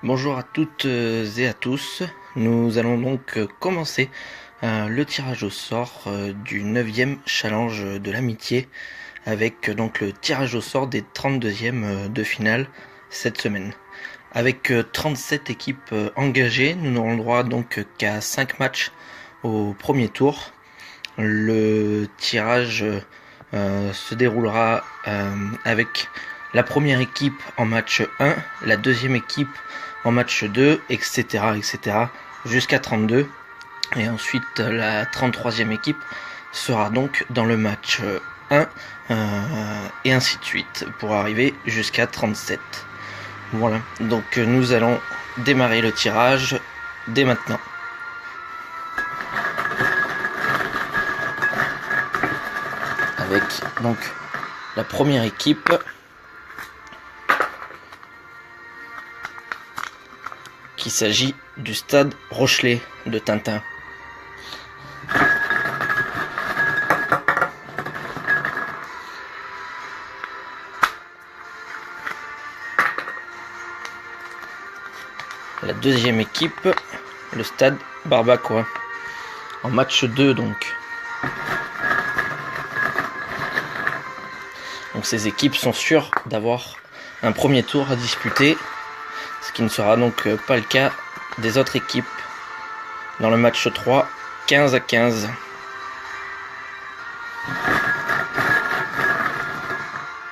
Bonjour à toutes et à tous. Nous allons donc commencer le tirage au sort du 9e challenge de l'amitié avec donc le tirage au sort des 32e de finale cette semaine. Avec 37 équipes engagées, nous n'aurons droit donc qu'à 5 matchs au premier tour. Le tirage se déroulera avec la première équipe en match 1, la deuxième équipe en match 2, etc. jusqu'à 32. Et ensuite, la 33e équipe sera donc dans le match 1, et ainsi de suite, pour arriver jusqu'à 37. Voilà, donc nous allons démarrer le tirage dès maintenant. Avec donc la première équipe qu'il s'agit du Stade Rochelet de Tintin. La deuxième équipe, le Stade Barbacoa, en match 2 donc. Donc ces équipes sont sûres d'avoir un premier tour à disputer, ce qui ne sera donc pas le cas des autres équipes. Dans le match 3, 15-15.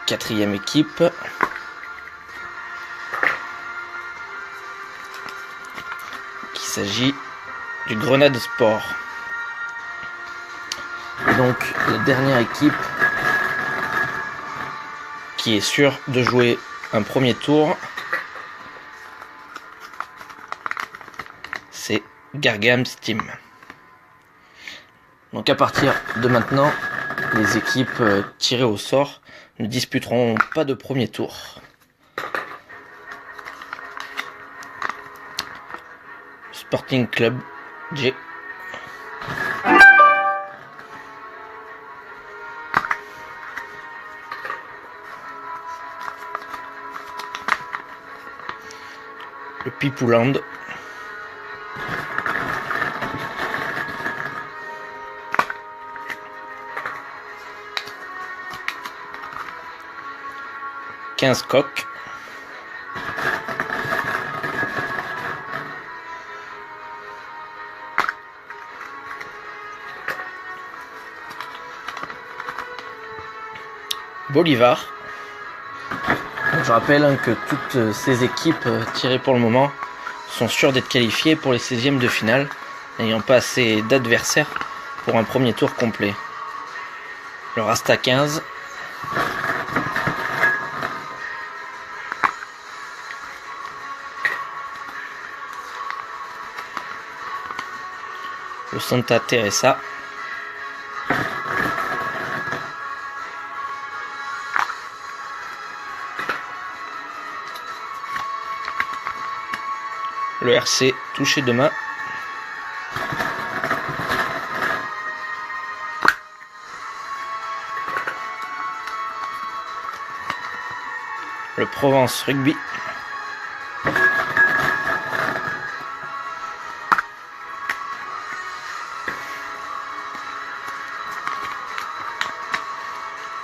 Quatrième équipe. Il s'agit du Grenade Sport. Et donc la dernière équipe qui est sûre de jouer un premier tour, c'est Gargam Steam. Donc à partir de maintenant, les équipes tirées au sort ne disputeront pas de premier tour. Sporting Club G. Le Pipouland. Coq. Bolivar. Donc, je rappelle que toutes ces équipes tirées pour le moment sont sûres d'être qualifiées pour les 16e de finale, n'ayant pas assez d'adversaires pour un premier tour complet. Le Rasta 15. Le Santa Teresa. Le RC touché de main. Le Provence Rugby.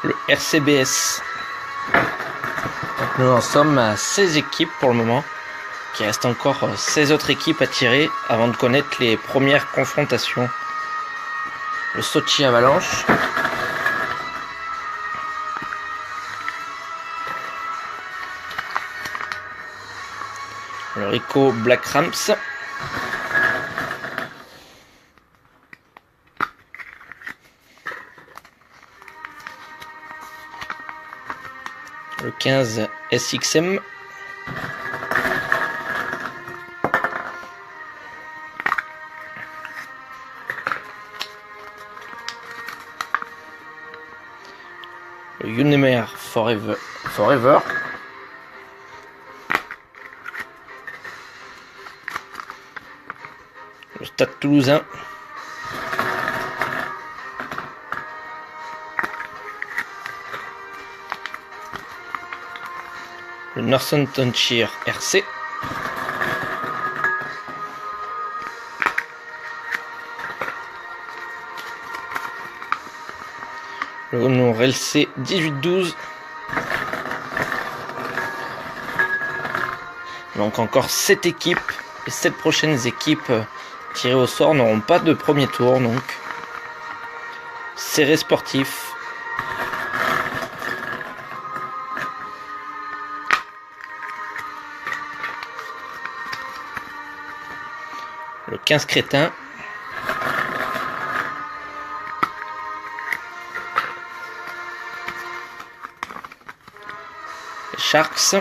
Le RCBS. Donc nous en sommes à 16 équipes pour le moment. Il reste encore 16 autres équipes à tirer avant de connaître les premières confrontations. Le Sochi Avalanche. Le Rico Black Rams. Le 15 SXM. Le Unemer Forever. Le Stade Toulousain. Le Northamptonshire RC. Le Honor LC 18-12. Donc encore 7 équipes. Les 7 prochaines équipes tirées au sort n'auront pas de premier tour. Donc serré sportif. Le 15 crétin. Les Sharks.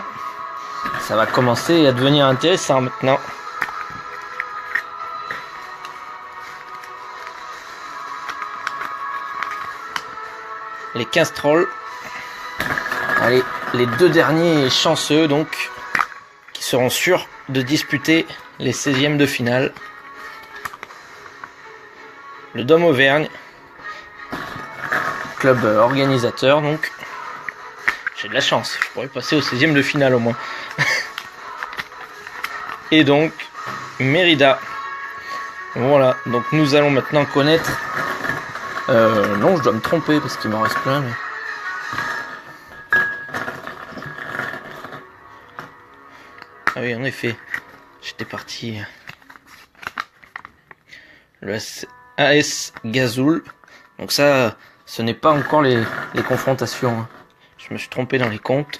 Ça va commencer à devenir intéressant maintenant. Les 15 trolls. Allez, les 2 derniers chanceux donc, qui seront sûrs de disputer les 16e de finale. Le Dôme Auvergne, club organisateur donc. J'ai de la chance, je pourrais passer au 16e de finale au moins. Et donc Mérida. Voilà, donc nous allons maintenant connaître. Non, je dois me tromper parce qu'il m'en reste plein. Mais... Ah oui, en effet, j'étais parti. Le AS Gazoul. Donc ça, ce n'est pas encore les confrontations. Je me suis trompé dans les comptes.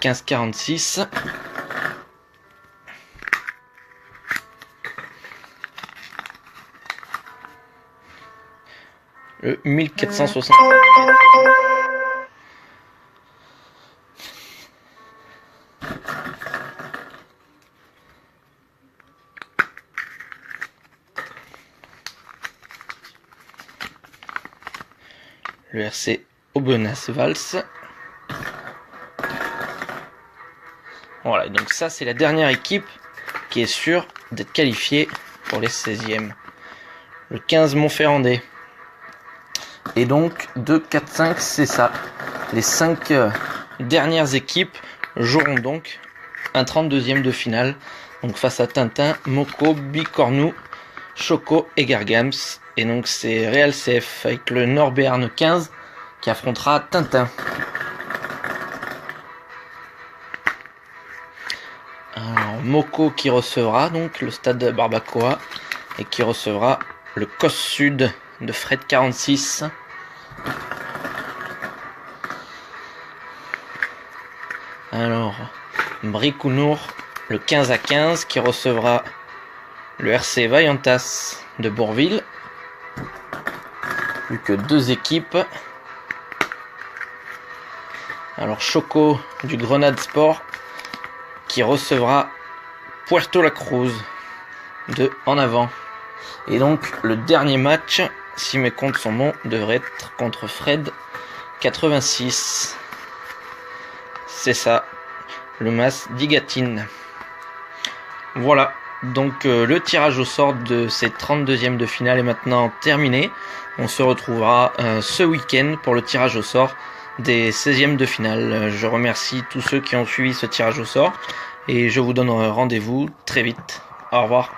15-46. Le 1460. Le RC Aubenas-Valls. Voilà, donc ça c'est la dernière équipe qui est sûre d'être qualifiée pour les 16e. Le 15 Montferrandais. Et donc 2, 4, 5, c'est ça. Les 5 dernières équipes joueront donc un 32e de finale. Donc face à Tintin, Moko, Bicornou, Choco et Gargams. Et donc c'est Real CF avec le Nord-Béarn 15 qui affrontera Tintin. Alors Moko qui recevra donc le stade de Barbacoa et qui recevra le COS Sud de Fred 46. Alors Bricounour le 15 à 15 qui recevra le RC Vaillantas de Bourville. Plus que 2 équipes. Alors Choco du Grenade Sport qui recevra Puerto La Cruz de En Avant. Et donc le dernier match, si mes comptes sont bons, devrait être contre Fred 86. C'est ça, le Mas d'Igatine. Voilà, donc le tirage au sort de ces 32e de finale est maintenant terminé. On se retrouvera ce week-end pour le tirage au sort des 16e de finale. Je remercie tous ceux qui ont suivi ce tirage au sort et je vous donne rendez-vous très vite. Au revoir.